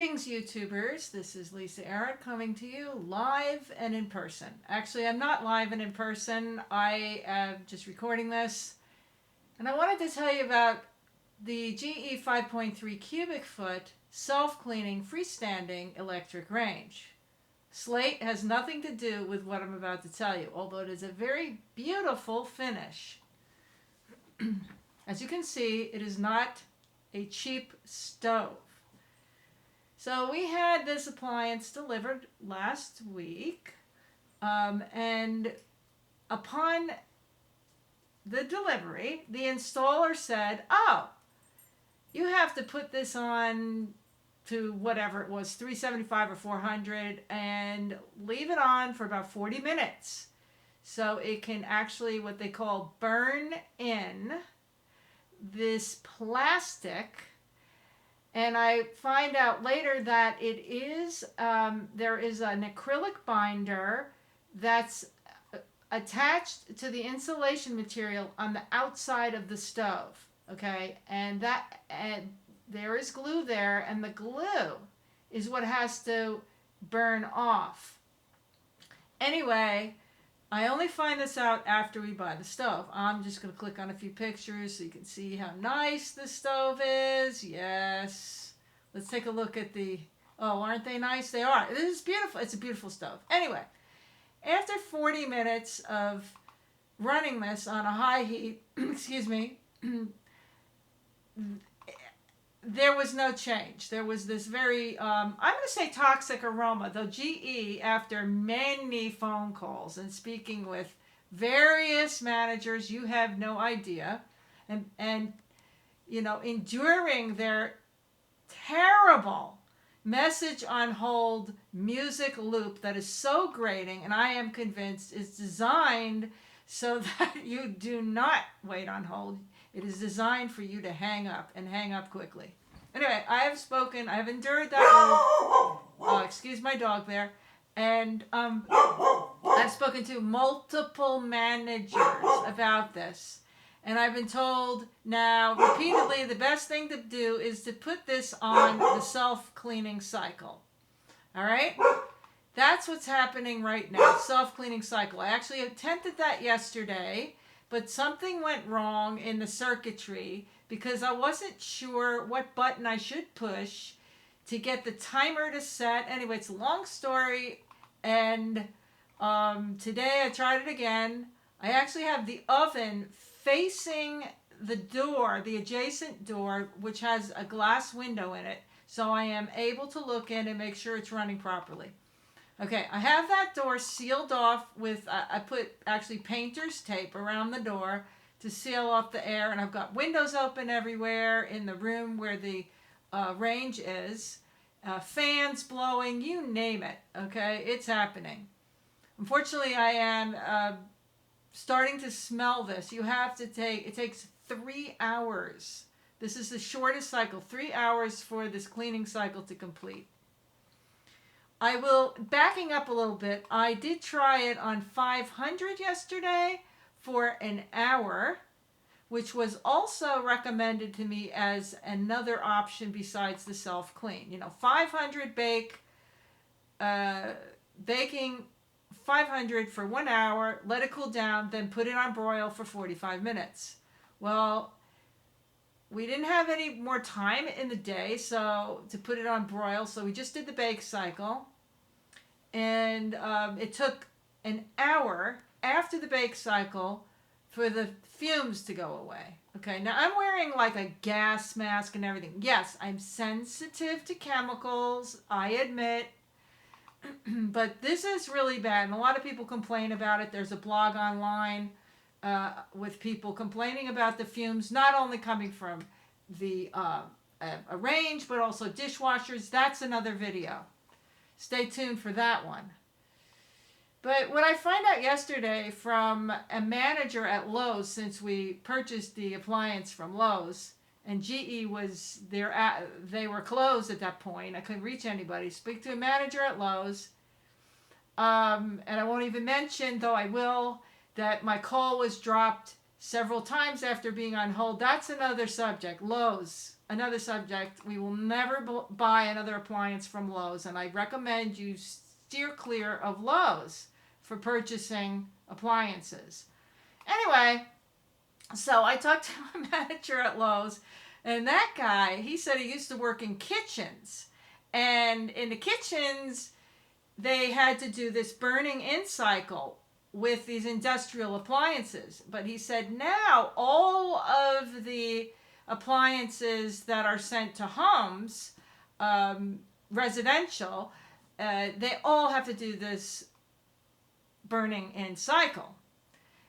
Greetings, YouTubers. This is Lisa Aaron coming to you live and in person. Actually, I'm not live and in person. I am just recording this. And I wanted to tell you about the GE 5.3 cubic foot self-cleaning freestanding electric range. Slate has nothing to do with what I'm about to tell you, although it is a very beautiful finish. As you can see, it is not a cheap stove. So we had this appliance delivered last week, and upon the delivery, the installer said, "Oh, you have to put this on to whatever it was, 375 or 400, and leave it on for about 40 minutes. So it can actually, what they call, burn in this plastic." And I find out later that it is, there is an acrylic binder that's attached to the insulation material on the outside of the stove. Okay, and there is glue there, and the glue is what has to burn off. Anyway, I only find this out after we buy the stove. I'm just going to click on a few pictures so you can see how nice the stove is. Yes. Let's take a look at the... Oh, aren't they nice? They are. This is beautiful. It's a beautiful stove. Anyway, after 40 minutes of running this on a high heat, excuse me, there was no change. There was this very, I'm going to say toxic aroma, though GE, after many phone calls and speaking with various managers, you have no idea, and you know, enduring their terrible message on hold music loop that is so grating, and I am convinced is designed so that you do not wait on hold. It is designed for you to hang up, and hang up quickly. Anyway, I have spoken. I have endured that loop. Excuse my dog there. And I've spoken to multiple managers about this. And I've been told now repeatedly the best thing to do is to put this on the self-cleaning cycle. All right? That's what's happening right now, self-cleaning cycle. I actually attempted that yesterday, but something went wrong in the circuitry because I wasn't sure what button I should push to get the timer to set. Anyway, it's a long story, and today I tried it again. I actually have the oven facing the door, the adjacent door, which has a glass window in it, so I am able to look in and make sure it's running properly. Okay, I have that door sealed off with, I put actually painter's tape around the door to seal off the air, and I've got windows open everywhere in the room where the range is, fans blowing, you name it, okay, it's happening. Unfortunately, I am starting to smell this. You have to it takes 3 hours. This is the shortest cycle, 3 hours for this cleaning cycle to complete. I will, backing up a little bit, I did try it on 500 yesterday for an hour, which was also recommended to me as another option besides the self-clean. You know, 500 baking 500 for 1 hour, let it cool down, then put it on broil for 45 minutes. Well, we didn't have any more time in the day so to put it on broil, so we just did the bake cycle. And it took an hour after the bake cycle for the fumes to go away. Okay, now I'm wearing like a gas mask and everything. Yes, I'm sensitive to chemicals, I admit. But this is really bad, and a lot of people complain about it. There's a blog online with people complaining about the fumes, not only coming from the a range, but also dishwashers. That's another video. Stay tuned for that one. But what I found out yesterday from a manager at Lowe's, since we purchased the appliance from Lowe's, and GE was there, they were closed at that point. I couldn't reach anybody. Speak to a manager at Lowe's, and I won't even mention, though I will, that my call was dropped several times after being on hold. That's another subject. Lowe's. another subject. We will never buy another appliance from Lowe's, and I recommend you steer clear of Lowe's for purchasing appliances. Anyway, so I talked to a manager at Lowe's, and that guy, he said he used to work in kitchens. And in the kitchens, they had to do this burning in cycle with these industrial appliances. But he said now all of the appliances that are sent to homes, residential, they all have to do this burning in cycle.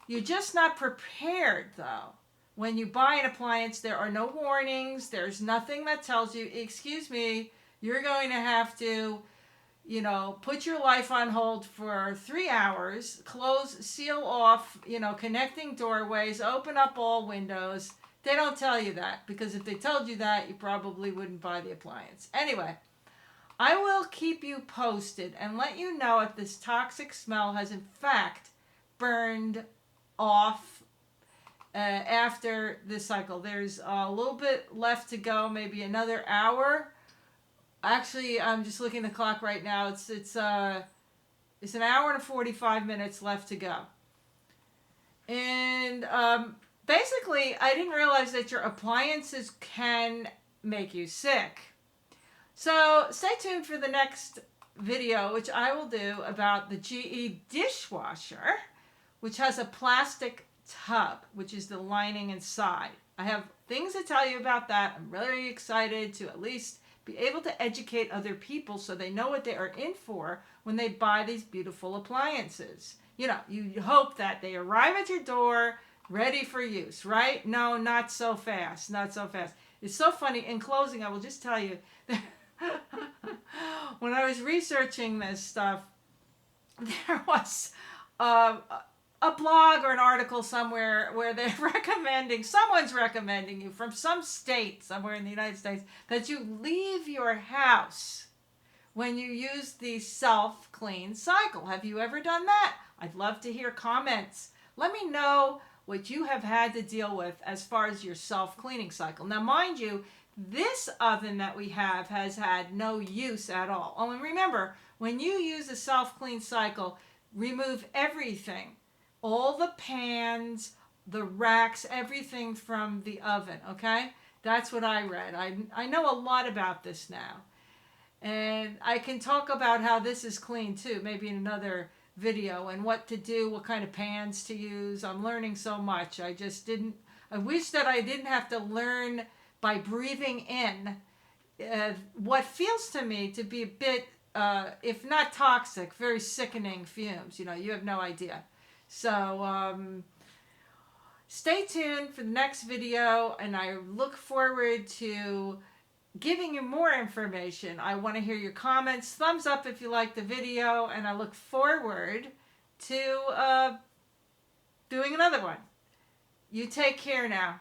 You're just not prepared, though. When you buy an appliance, there are no warnings. There's nothing that tells you, excuse me, you're going to have to, put your life on hold for 3 hours, close, seal off, connecting doorways, open up all windows. They don't tell you that, because if they told you that, you probably wouldn't buy the appliance. Anyway, I will keep you posted and let you know if this toxic smell has in fact burned off after this cycle. There's a little bit left to go, maybe another hour. Actually, I'm just looking at the clock right now. It's an hour and 45 minutes left to go. And basically, I didn't realize that your appliances can make you sick. So stay tuned for the next video, which I will do about the GE dishwasher, which has a plastic tub, which is the lining inside. I have things to tell you about that. I'm really excited to at least be able to educate other people so they know what they are in for when they buy these beautiful appliances. You hope that they arrive at your door ready for use, right? No, not so fast. Not so fast. It's so funny. In closing, I will just tell you that when I was researching this stuff, there was a blog or an article somewhere where they're someone's recommending you from some state somewhere in the United States that you leave your house when you use the self-clean cycle. Have you ever done that? I'd love to hear comments. Let me know what you have had to deal with as far as your self-cleaning cycle. Now, mind you, this oven that we have has had no use at all. Oh, and remember, when you use a self-clean cycle, remove everything. All the pans, the racks, everything from the oven, okay? That's what I read. I know a lot about this now. And I can talk about how this is clean too, maybe in another video, and what to do, what kind of pans to use. I'm learning so much. I wish that I didn't have to learn by breathing in what feels to me to be a bit, if not toxic, very sickening fumes. You have no idea. So stay tuned for the next video, and I look forward to giving you more information. I want to hear your comments. Thumbs up if you like the video, and I look forward to doing another one. You take care now.